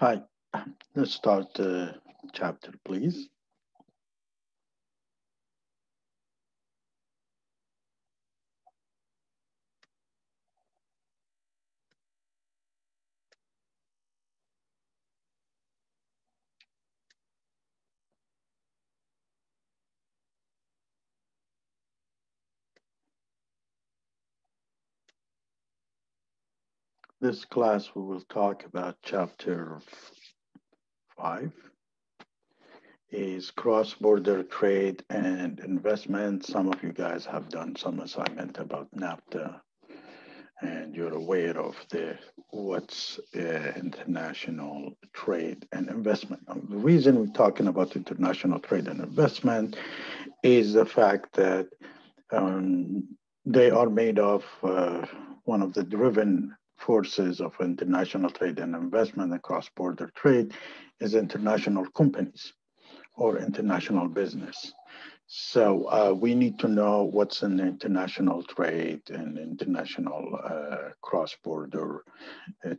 Hi, let's start the chapter, please. This class we will talk about chapter 5 is cross-border trade and investment. Some of you guys have done some assignment about NAFTA and you're aware of the what's international trade and investment. Now, the reason we're talking about international trade and investment is the fact that Um, they are made of one of the driven forces of international trade and investment and cross-border trade is international companies or international business. So we need to know what's in international trade and international cross-border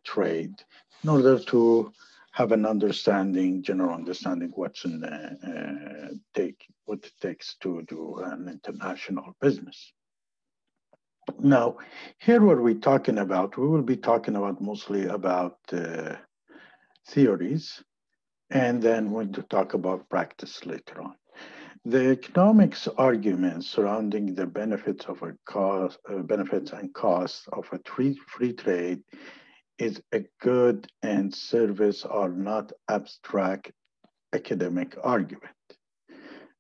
trade in order to have an understanding, general understanding what's in the what it takes to do an international business. Now, here what we're talking about, we will be talking about mostly about theories, and then we're going to talk about practice later on. The economics arguments surrounding the benefits of a cost, benefits and costs of a free trade is a good and service are not abstract academic argument.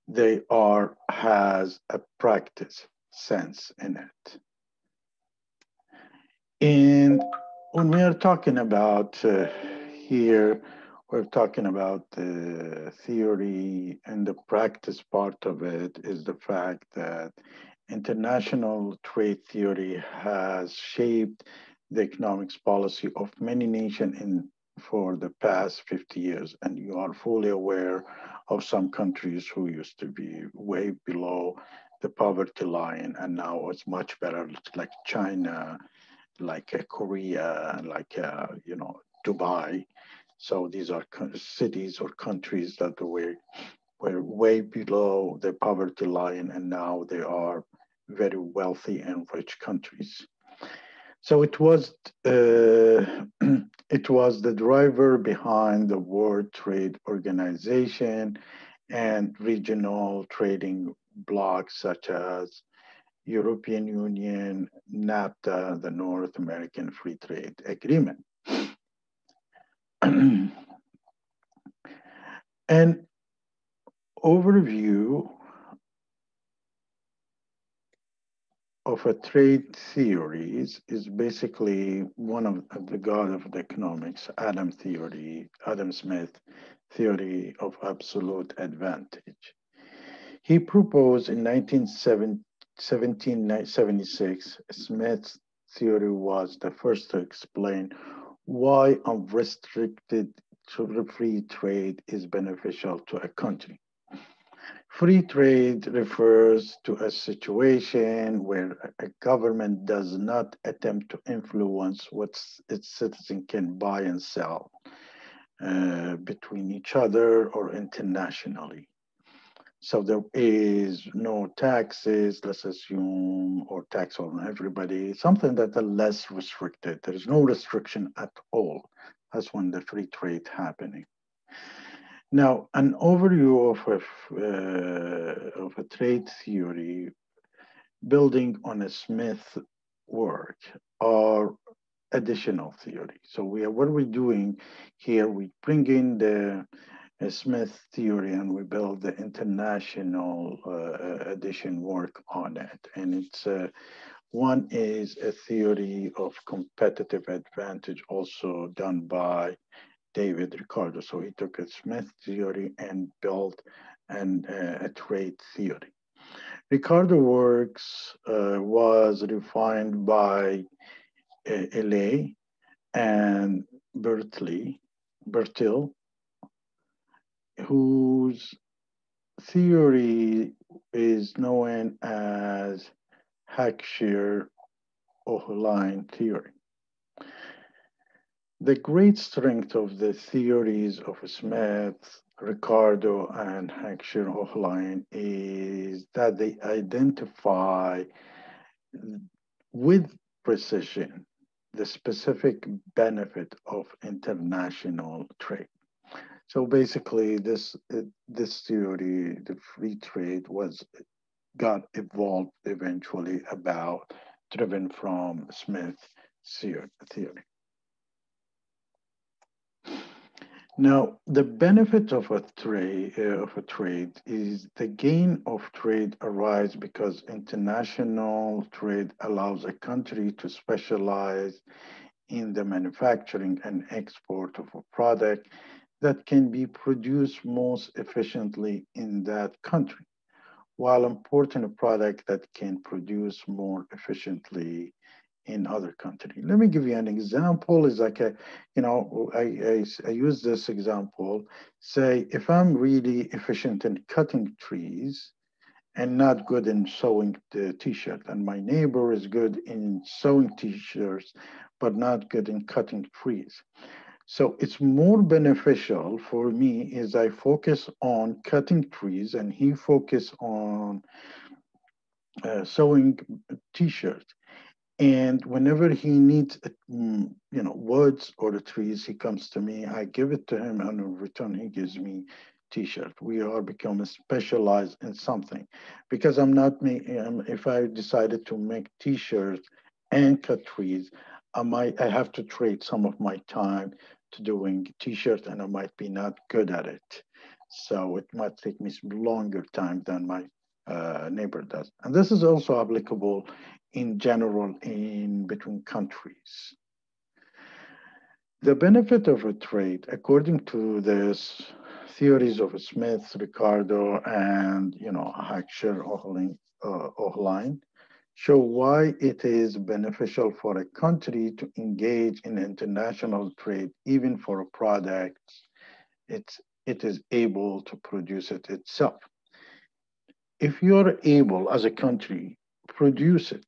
They are has a practice sense in it. And when we are talking about here, we're talking about the theory, and the practice part of it is the fact that international trade theory has shaped the economics policy of many nations in for the past 50 years. And you are fully aware of some countries who used to be way below the poverty line, and now it's much better, like China, like Korea, like Dubai. So these are cities or countries that were way below the poverty line, and now they are very wealthy and rich countries. So it was it was the driver behind the World Trade Organization and regional trading blocs such as European Union, NAFTA, the North American Free Trade Agreement. An overview of a trade theories is basically one of the god of the economics, Adam Smith theory of absolute advantage. He proposed in 1776, Smith's theory was the first to explain why unrestricted free trade is beneficial to a country. Free trade refers to a situation where a government does not attempt to influence what its citizens can buy and sell between each other or internationally. So there is no taxes, let's assume, or tax on everybody, something that are less restricted. There is no restriction at all. That's when the free trade happening. Now, an overview of a trade theory building on a Smith work or additional theory. So what are we doing here? We bring in the Smith theory and we build the international addition work on it. And it's one is a theory of competitive advantage also done by David Ricardo. So he took a Smith theory and built a trade theory. Ricardo works was refined by LA and Bertil, whose theory is known as Hackshear-Oehlein theory. The great strength of the theories of Smith, Ricardo, and Hackshaw-Oehlein is that they identify with precision the specific benefit of international trade. So basically, this theory, the free trade, was got evolved eventually about driven from Smith's theory. Now, the benefit of a trade is the gain of trade arise because international trade allows a country to specialize in the manufacturing and export of a product that can be produced most efficiently in that country, while importing a product that can produce more efficiently in other countries. Let me give you an example. Is like a, I use this example. Say, if I'm really efficient in cutting trees and not good in sewing the t-shirt, and my neighbor is good in sewing t-shirts, but not good in cutting trees. So it's more beneficial for me is I focus on cutting trees and he focus on sewing t-shirts. And whenever he needs, woods or the trees, he comes to me. I give it to him, and in return, he gives me T-shirt. We are becoming specialized in something, because I'm not me. If I decided to make T-shirts and cut trees, I have to trade some of my time to doing T-shirt, and I might be not good at it. So it might take me longer time than my neighbor does. And this is also applicable in general in between countries. The benefit of a trade, according to this theories of Smith, Ricardo, and Hackshaw Oehlein, show why it is beneficial for a country to engage in international trade, even for a product it is able to produce it itself. If you're able as a country produce it,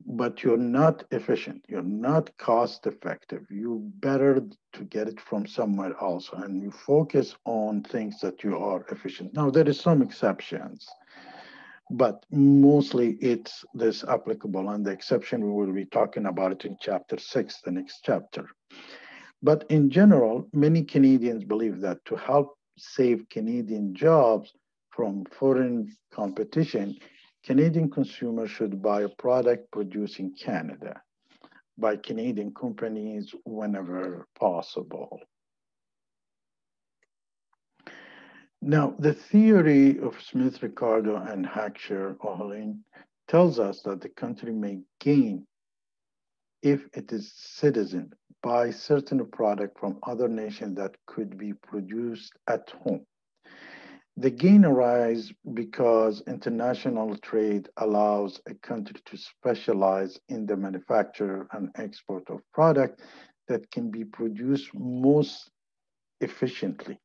but you're not efficient, you're not cost effective, you better to get it from somewhere else and you focus on things that you are efficient. Now there is some exceptions, but mostly it's this applicable, and the exception we will be talking about it in chapter 6, the next chapter. But in general, many Canadians believe that to help save Canadian jobs from foreign competition, Canadian consumers should buy a product produced in Canada by Canadian companies whenever possible. Now, the theory of Smith, Ricardo, and Hackshaw Oehlein tells us that the country may gain if it is citizen buy certain product from other nations that could be produced at home. The gain arises because international trade allows a country to specialize in the manufacture and export of product that can be produced most efficiently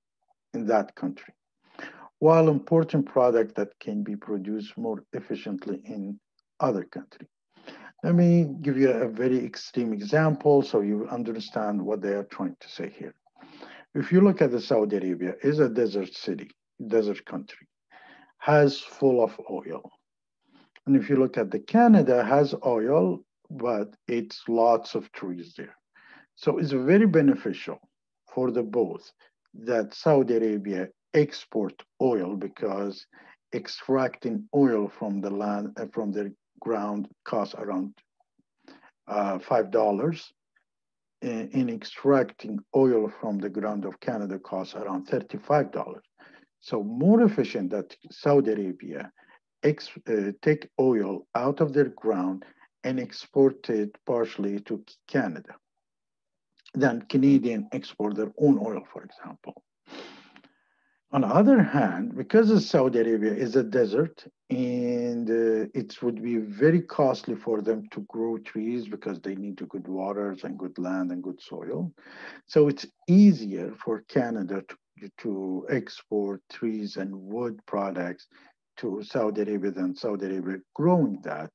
in that country, while importing product that can be produced more efficiently in other countries. Let me give you a very extreme example so you understand what they are trying to say here. If you look at the Saudi Arabia, is a desert city, desert country, has full of oil. And if you look at the Canada, has oil, but it's lots of trees there. So it's very beneficial for the both that Saudi Arabia export oil, because extracting oil from the land from the ground costs around $5. In extracting oil from the ground of Canada costs around $35. So more efficient that Saudi Arabia take oil out of their ground and export it partially to Canada than Canadian export their own oil, for example. On the other hand, because Saudi Arabia is a desert and it would be very costly for them to grow trees because they need good waters and good land and good soil. So it's easier for Canada to export trees and wood products to Saudi Arabia than Saudi Arabia growing that.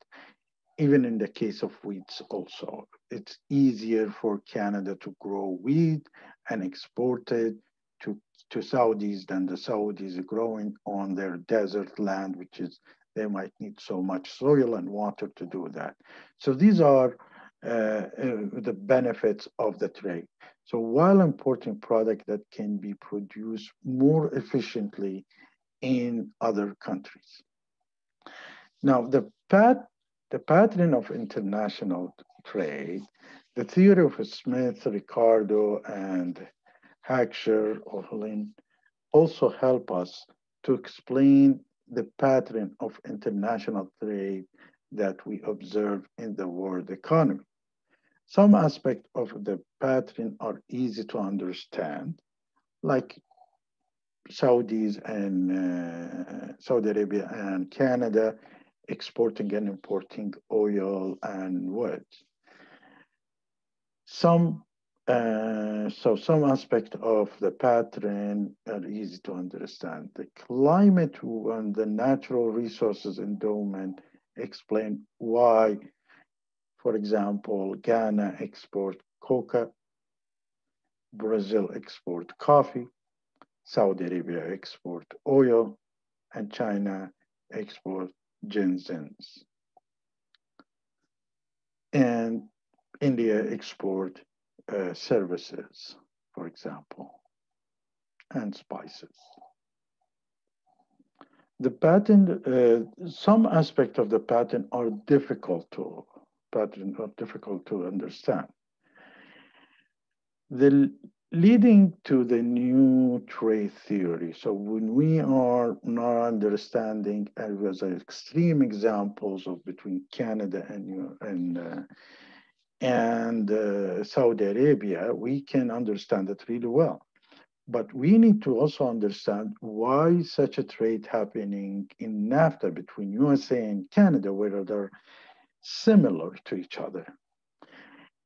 even in the case of wheats also. It's easier for Canada to grow wheat and export it to, to Saudis than the Saudis are growing on their desert land, which is they might need so much soil and water to do that. So these are the benefits of the trade. So while importing product that can be produced more efficiently in other countries. Now, the pattern of international trade, the theory of Smith, Ricardo, and Hacksher or Lynn also help us to explain the pattern of international trade that we observe in the world economy. Some aspects of the pattern are easy to understand, like Saudi Arabia and Canada exporting and importing oil and wood. Some some aspect of the pattern are easy to understand. The climate and the natural resources endowment explain why, for example, Ghana export coca, Brazil export coffee, Saudi Arabia export oil, and China export ginsengs. And India export services, for example, and spices. The patent, some aspect of the patent are difficult to understand. The leading to the new trade theory. So when we are not understanding, and was extreme examples of between Canada and Saudi Arabia, we can understand it really well. But we need to also understand why such a trade happening in NAFTA between USA and Canada, where they're similar to each other.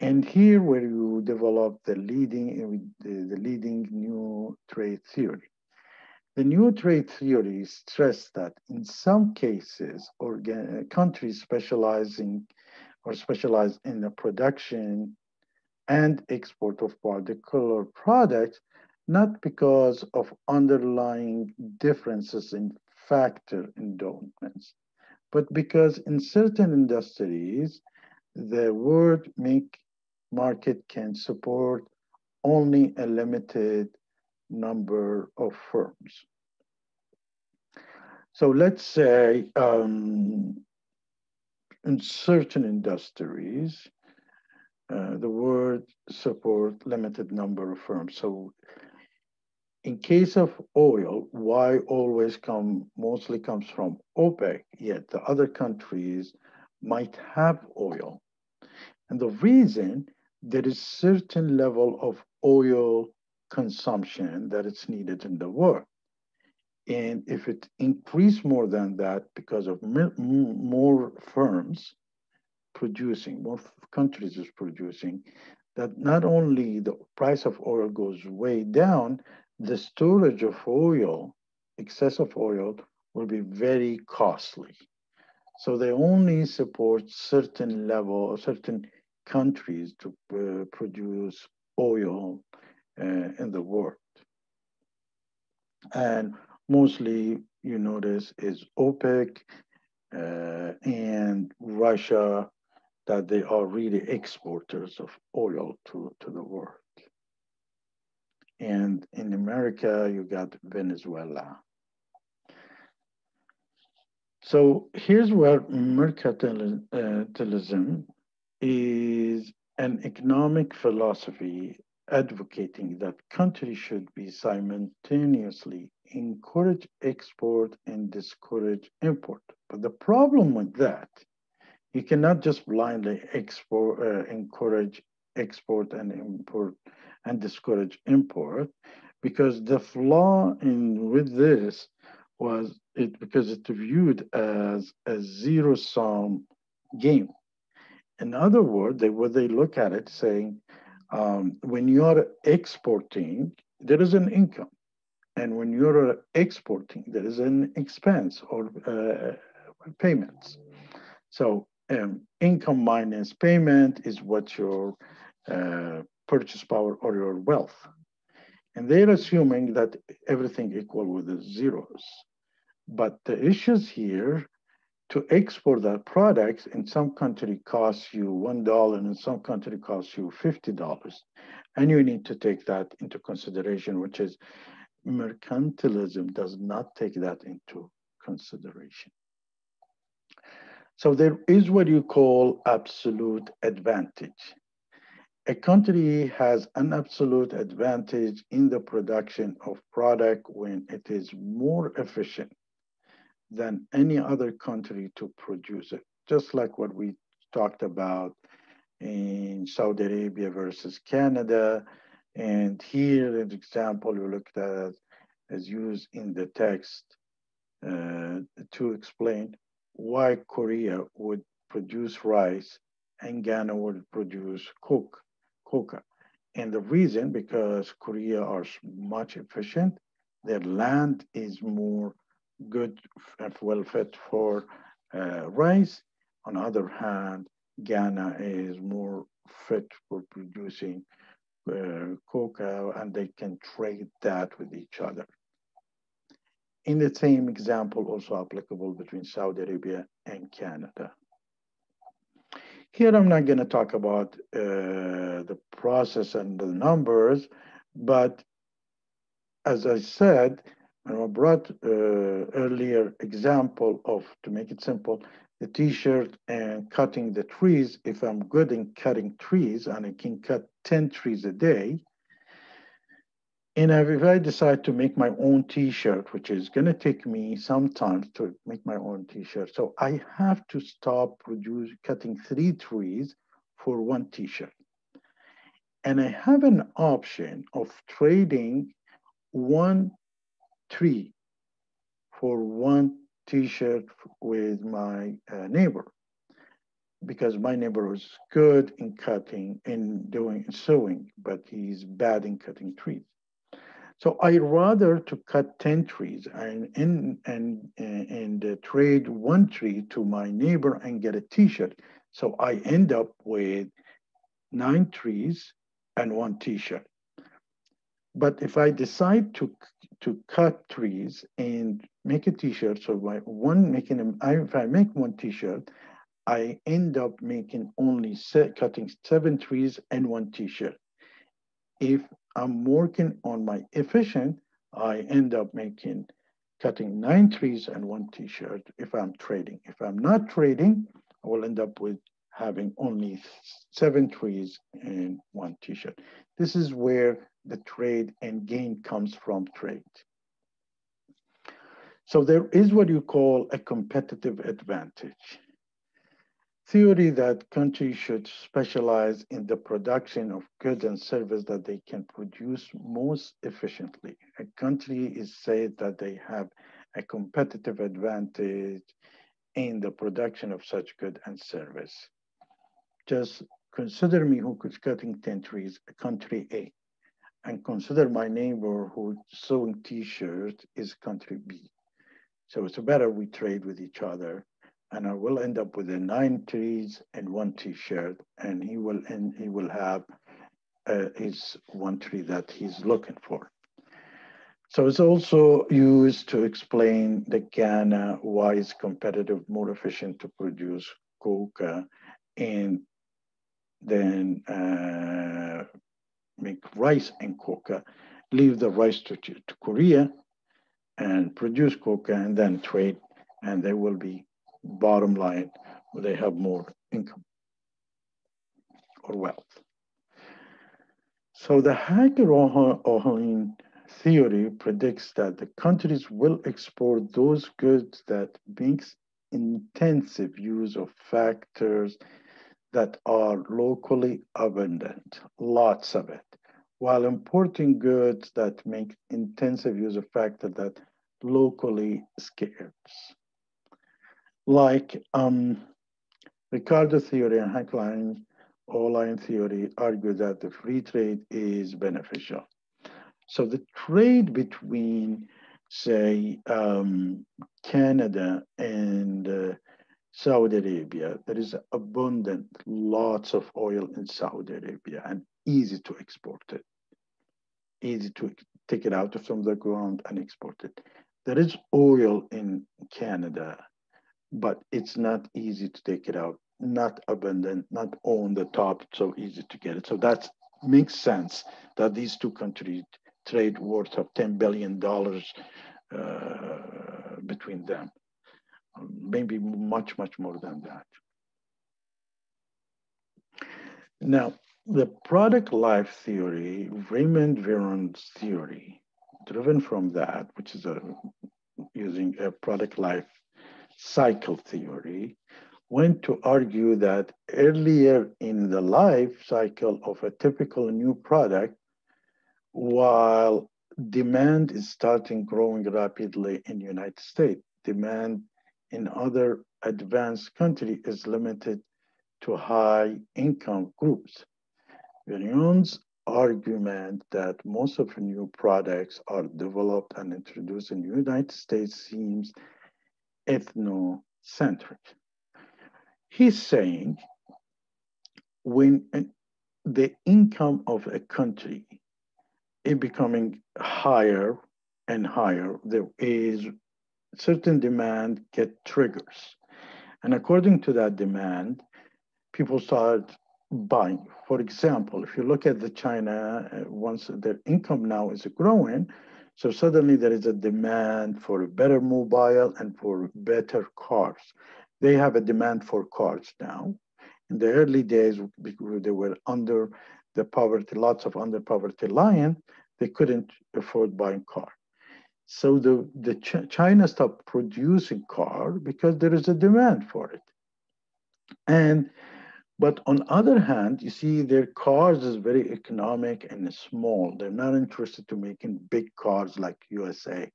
And here where you develop the leading new trade theory. The new trade theory stressed that in some cases, countries specialize in the production and export of particular products, not because of underlying differences in factor endowments, but because in certain industries, the world market can support only a limited number of firms. So let's say in certain industries, the word support limited number of firms. So in case of oil, why always mostly comes from OPEC, yet the other countries might have oil. And the reason there is certain level of oil consumption that is needed in the world. And if it increase more than that because of more firms producing, more countries is producing, that not only the price of oil goes way down, the storage of oil, excess of oil, will be very costly. So they only support certain countries to produce oil in the world. And mostly, you notice, is OPEC and Russia, that they are really exporters of oil to the world. And in America, you got Venezuela. So here's where mercantilism is an economic philosophy advocating that countries should be simultaneously encourage export and discourage import. But the problem with that, you cannot just blindly encourage export and import and discourage import, because the flaw in with this was it because it's viewed as a zero sum game. In other words, what they look at it saying, when you're exporting, there is an income. And when you're exporting, there is an expense or payments. So Income minus payment is what your purchase power or your wealth. And they're assuming that everything equal with the zeros. But the issues here, to export that products in some country costs you $1 and in some country costs you $50. And you need to take that into consideration, which is mercantilism does not take that into consideration. So there is what you call absolute advantage. A country has an absolute advantage in the production of product when it is more efficient than any other country to produce it. Just like what we talked about in Saudi Arabia versus Canada. And here, an example we looked at as used in the text to explain why Korea would produce rice and Ghana would produce coca. And the reason, because Korea are much efficient, their land is more good and well fit for rice. On the other hand, Ghana is more fit for producing coca, and they can trade that with each other. In the same example, also applicable between Saudi Arabia and Canada. Here, I'm not going to talk about the process and the numbers, but as I said, I brought earlier example of, to make it simple, the t-shirt and cutting the trees. If I'm good in cutting trees and I can cut 10 trees a day, and if I decide to make my own t-shirt, which is going to take me some time to make my own t-shirt, so I have to stop cutting 3 trees for 1 t-shirt. And I have an option of trading 1 tree for 1 t-shirt with my neighbor, because my neighbor is good in cutting and doing sewing, but he's bad in cutting trees. So I rather to cut 10 trees and trade 1 tree to my neighbor and get a t-shirt. So I end up with 9 trees and 1 t-shirt. But if I decide to cut trees and make a t-shirt, so if I make 1 t-shirt, I end up making cutting 7 trees and 1 t-shirt. If I'm working on my efficient, I end up cutting 9 trees and 1 t-shirt if I'm trading. If I'm not trading, I will end up with having only 7 trees and 1 t-shirt. This is where the trade and gain comes from trade. So there is what you call a competitive advantage. Theory that countries should specialize in the production of goods and services that they can produce most efficiently. A country is said that they have a competitive advantage in the production of such good and service. Just consider me who is cutting 10 trees, country A, and consider my neighbor who's sewing t-shirts is country B. So it's better we trade with each other, and I will end up with 9 trees and 1 t-shirt, and he will have his 1 tree that he's looking for. So it's also used to explain the Ghana why it's competitive, more efficient to produce coca, and then make rice and coca, leave the rice to Korea and produce coca and then trade, and they will be bottom line, they have more income or wealth. So the Hager-Ohain theory predicts that the countries will export those goods that makes intensive use of factors that are locally abundant, lots of it, while importing goods that make intensive use of factors that locally scarce. Like Ricardo theory and Hager-Ohain theory argue that the free trade is beneficial. So the trade between, say, Canada and Saudi Arabia, there is abundant, lots of oil in Saudi Arabia and easy to export it, easy to take it out from the ground and export it. There is oil in Canada, but it's not easy to take it out, not abundant, not on the top, so easy to get it. So that makes sense that these two countries trade worth of $10 billion between them, maybe much, much more than that. Now, the product life theory, Raymond Veron's theory, driven from that, which is using a product life cycle theory, went to argue that earlier in the life cycle of a typical new product, while demand is starting growing rapidly in the United States, demand in other advanced countries is limited to high income groups. Verion's argument that most of new products are developed and introduced in the United States seems ethnocentric. He's saying when the income of a country is becoming higher and higher, there is certain demand get triggers. And according to that demand, people start buying. For example, if you look at the China, once their income now is growing, so suddenly there is a demand for a better mobile and for better cars. They have a demand for cars now. In the early days, because they were under the poverty, lots of under poverty line, they couldn't afford buying car. So China stopped producing car because there is a demand for it. And but on other hand, you see their cars is very economic and small. They're not interested to making big cars like USA.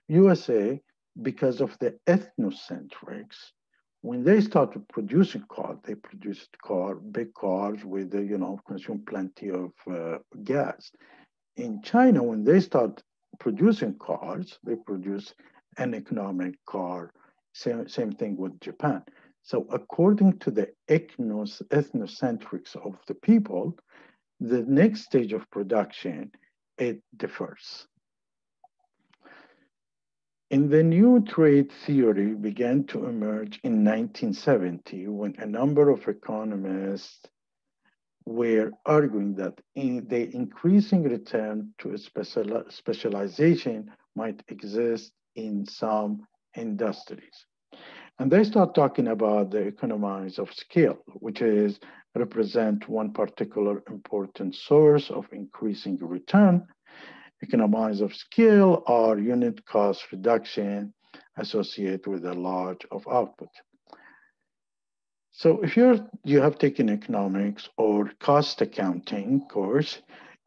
USA, because of the ethnocentrics, when they started producing cars, they produced big cars with, consume plenty of gas. In China, when they start producing cars, they produce an economic car. Same thing with Japan. So according to the ethnocentrics of the people, the next stage of production, it differs. In the new trade theory began to emerge in 1970 when a number of economists were arguing that the increasing return to a specialization might exist in some industries. And they start talking about the economies of scale, which is represent one particular important source of increasing return. Economies of scale are unit cost reduction associated with a large of output. So if you have taken economics or cost accounting course,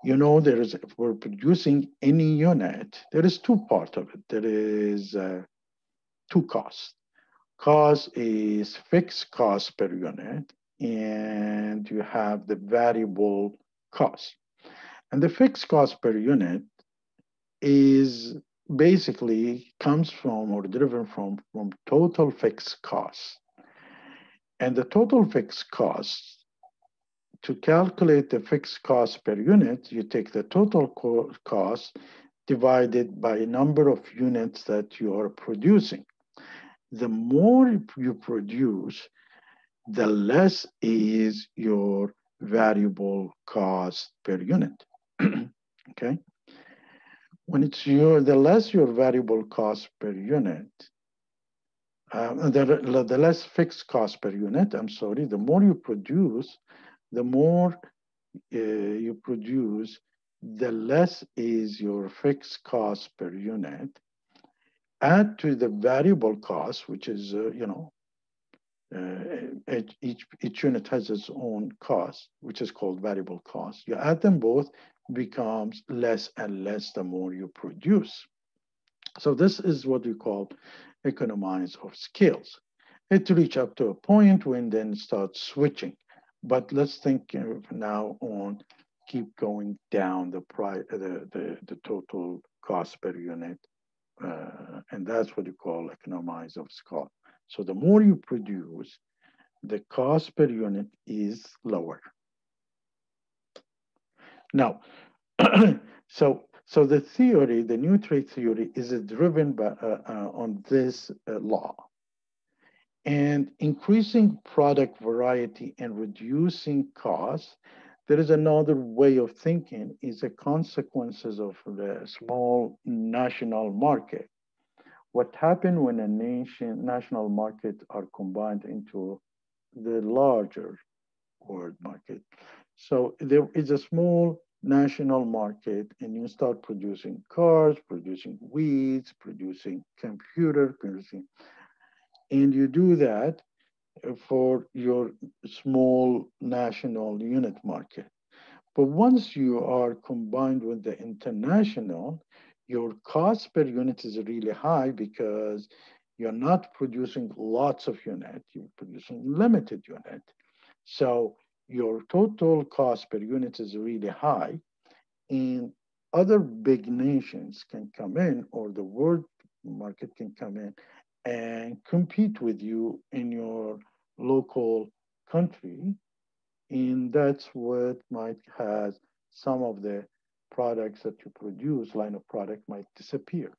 you know if we're producing any unit, there is two parts of it. There is two costs. Cost is fixed cost per unit, and you have the variable cost. And the fixed cost per unit is basically comes from or driven from total fixed costs. And the total fixed cost, to calculate the fixed cost per unit, you take the total cost divided by number of units that you are producing. The more you produce, the less is your variable cost per unit. Okay? When it's the less your variable cost per unit, the less fixed cost per unit, I'm sorry, the more you produce, the more you produce, the less is your fixed cost per unit. Add to the variable cost, which is, each unit has its own cost, which is called variable cost. You add them both, becomes less and less the more you produce. So this is what we call economies of scales. It reach up to a point when then starts switching. But let's think now on keep going down the total cost per unit. And that's what you call economies of scale. So the more you produce, the cost per unit is lower. Now, so the theory, the new trade theory, is driven by, on this law. And increasing product variety and reducing costs, there is another way of thinking, is the consequences of the small national market. What happened when a national market are combined into the larger world market? So there is a small national market and you start producing cars, producing weeds, producing computer, producing, and you do that for your small national unit market. But once you are combined with the international, your cost per unit is really high because you're not producing lots of unit, you're producing limited unit. So your total cost per unit is really high, and other big nations can come in, or the world market can come in and compete with you in your local country. And that's what might has some of the products that you produce, line of product might disappear.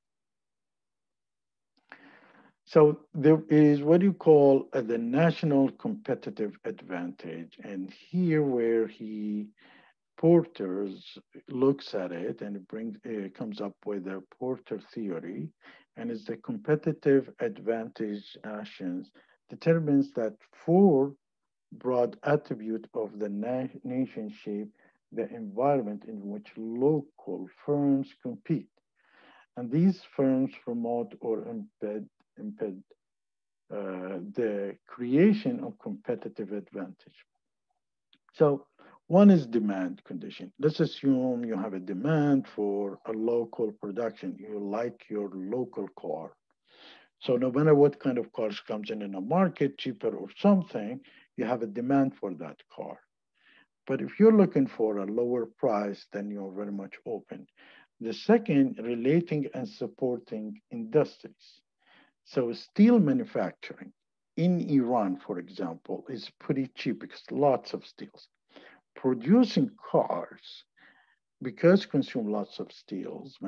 So there is what you call the national competitive advantage. And here where he Porter's looks at it and comes up with a Porter theory, and it's the competitive advantage actions determines that four broad attribute of the nation shape the environment in which local firms compete. And these firms promote or impede the creation of competitive advantage. So one is demand condition. Let's assume you have a demand for a local production. You like your local car. So no matter what kind of cars comes in a market, cheaper or something, you have a demand for that car. But if you're looking for a lower price, then you're very much open. The second, relating and supporting industries. So steel manufacturing in Iran, for example, is pretty cheap because lots of steels. Producing cars, because consume lots of steels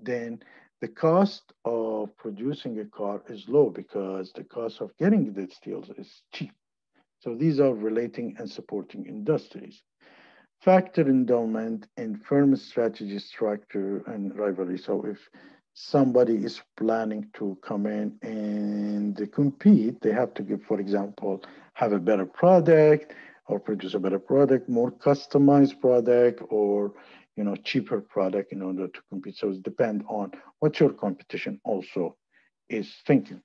then the cost of producing a car is low because the cost of getting the steels is cheap. So these are relating and supporting industries. Factor endowment and firm strategy, structure, and rivalry. So if somebody is planning to come in and compete, they have to give, for example, have a better product or produce a better product, more customized product, or cheaper product in order to compete. So it depends on what your competition also is thinking.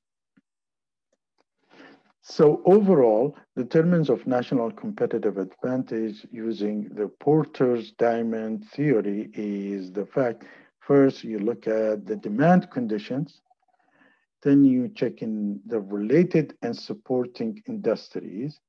So overall, the determinants of national competitive advantage using the Porter's diamond theory is the fact, first, you look at the demand conditions, then you check in the related and supporting industries.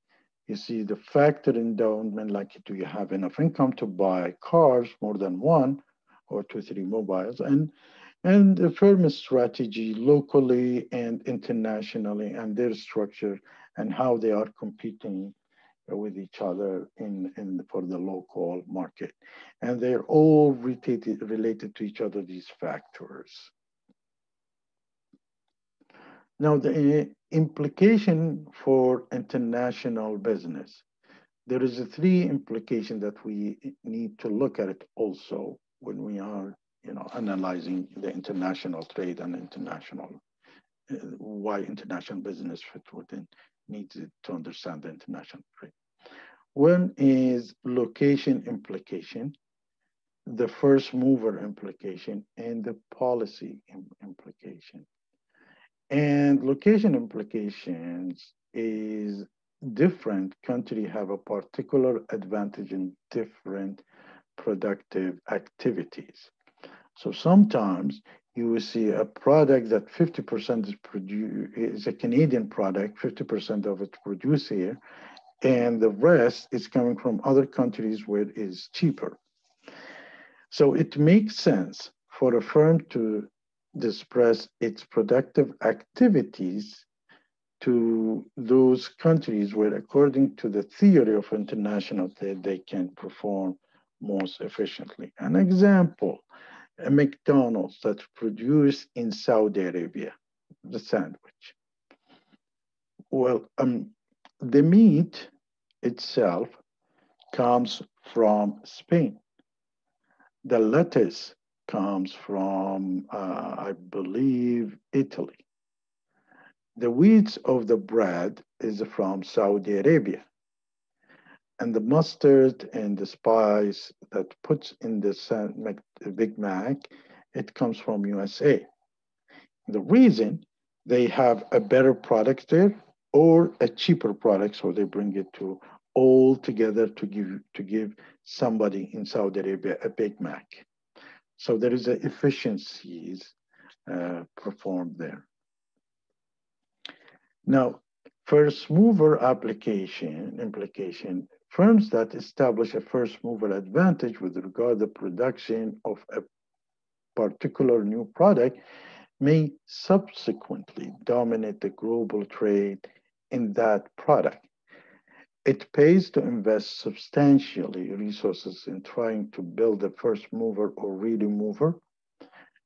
You see the factor endowment, like do you have enough income to buy cars, more than one, or two, three mobiles, and the firm strategy locally and internationally and their structure and how they are competing with each other for the local market. And they're all related to each other, these factors. Now, the implication for international business. There is a three implication that we need to look at it also when we are analyzing the international trade and international, why international business fit within needs to understand the international trade. One is location implication, the first mover implication, and the policy implication. And location implications is different country have a particular advantage in different productive activities. So sometimes you will see a product that 50% is a Canadian product, 50% of it produced here, and the rest is coming from other countries where it is cheaper. So it makes sense for a firm to disperse its productive activities to those countries where, according to the theory of international trade, they can perform most efficiently. An example, a McDonald's that's produced in Saudi Arabia, the sandwich. Well, the meat itself comes from Spain. The lettuce comes from, I believe, Italy. The wheat of the bread is from Saudi Arabia. And the mustard and the spice that puts in the Big Mac, it comes from USA. The reason they have a better product there or a cheaper product, so they bring it to all together to give somebody in Saudi Arabia a Big Mac. So there is a efficiencies performed there. Now, first mover implication, firms that establish a first mover advantage with regard to the production of a particular new product may subsequently dominate the global trade in that product. It pays to invest substantially resources in trying to build a first mover or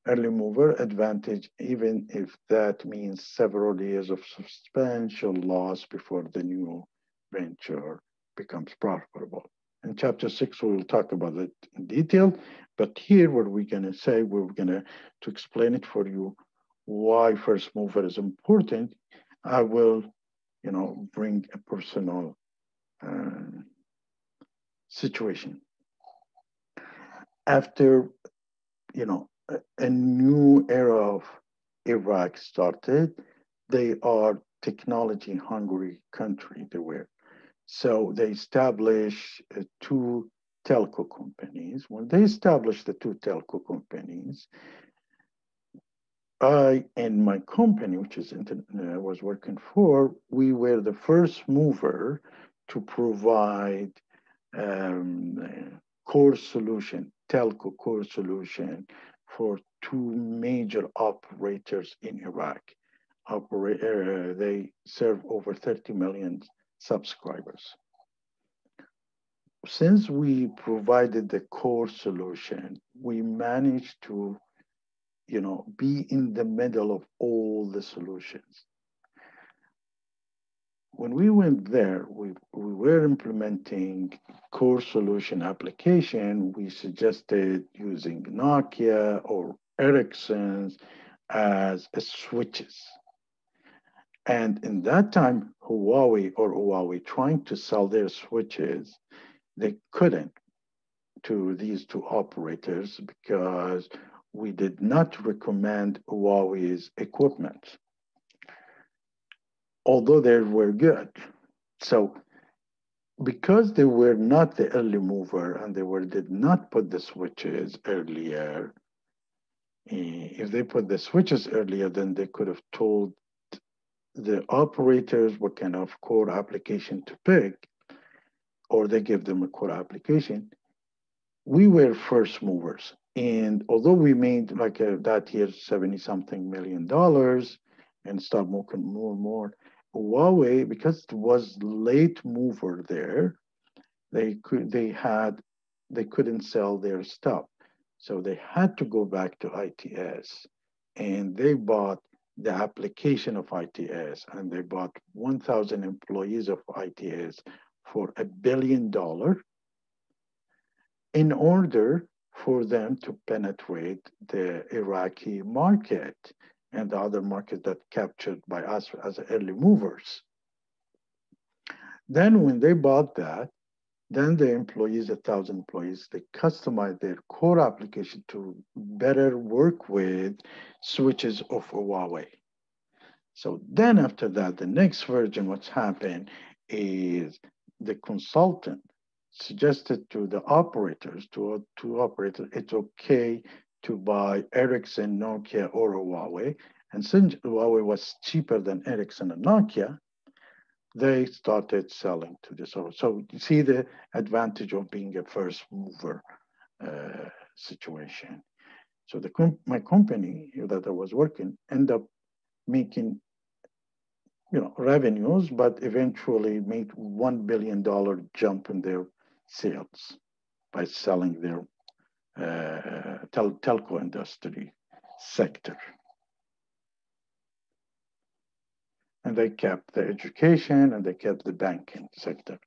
early mover advantage, even if that means several years of substantial loss before the new venture becomes profitable. In chapter 6, we will talk about it in detail, but here what we're going to say, we're going to explain it for you why first mover is important. I will, bring a personal situation. After, a new era of Iraq started, they are technology hungry country they were. So they established two telco companies. When they established the two telco companies, I and my company, which is was working for, we were the first mover to provide core solution, telco core solution for two major operators in Iraq. They serve over 30 million subscribers. Since we provided the core solution, we managed to, be in the middle of all the solutions. When we went there, we were implementing core solution application. We suggested using Nokia or Ericsson's as switches. And in that time, Huawei trying to sell their switches, they couldn't to these two operators because we did not recommend Huawei's equipment, although they were good. So because they were not the early mover and did not put the switches earlier, if they put the switches earlier, then they could have told the operators what kind of core application to pick, or they give them a core application. We were first movers. And although we made like that year 70 something $million and start making more and more, Huawei, because it was late mover there, they couldn't sell their stuff. So they had to go back to ITS and they bought the application of ITS and they bought 1,000 employees of ITS for $1 billion in order for them to penetrate the Iraqi market and the other markets that captured by us as early movers. Then when they bought that, then the employees, 1,000 employees, they customized their core application to better work with switches of Huawei. So then after that, the next version, what's happened is the consultant suggested to the operators, to operators, it's okay to buy Ericsson, Nokia, or Huawei. And since Huawei was cheaper than Ericsson and Nokia, they started selling to this. So you see the advantage of being a first mover situation. So my company that I was working ended up making revenues, but eventually made $1 billion jump in their sales by selling their telco industry sector. And they kept the education and they kept the banking sector.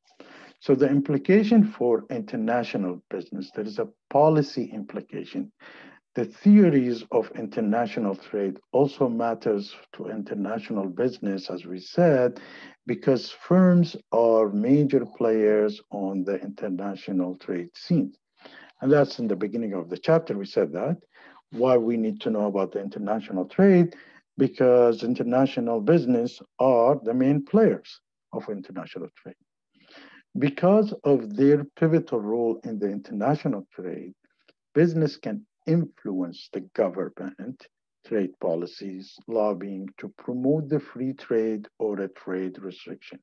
So the implication for international business, there is a policy implication. The theories of international trade also matters to international business, as we said, because firms are major players on the international trade scene. And that's in the beginning of the chapter, we said that. Why we need to know about the international trade, because international business are the main players of international trade. Because of their pivotal role in the international trade, business can influence the government, trade policies, lobbying to promote the free trade or a trade restriction.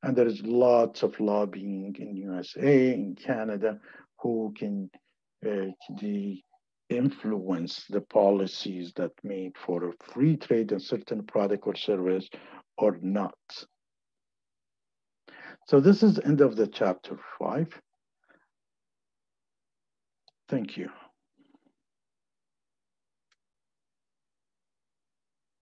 And there is lots of lobbying in USA, in Canada, who can influence the policies that made for a free trade in certain product or service or not. So this is the end of the chapter 5. Thank you.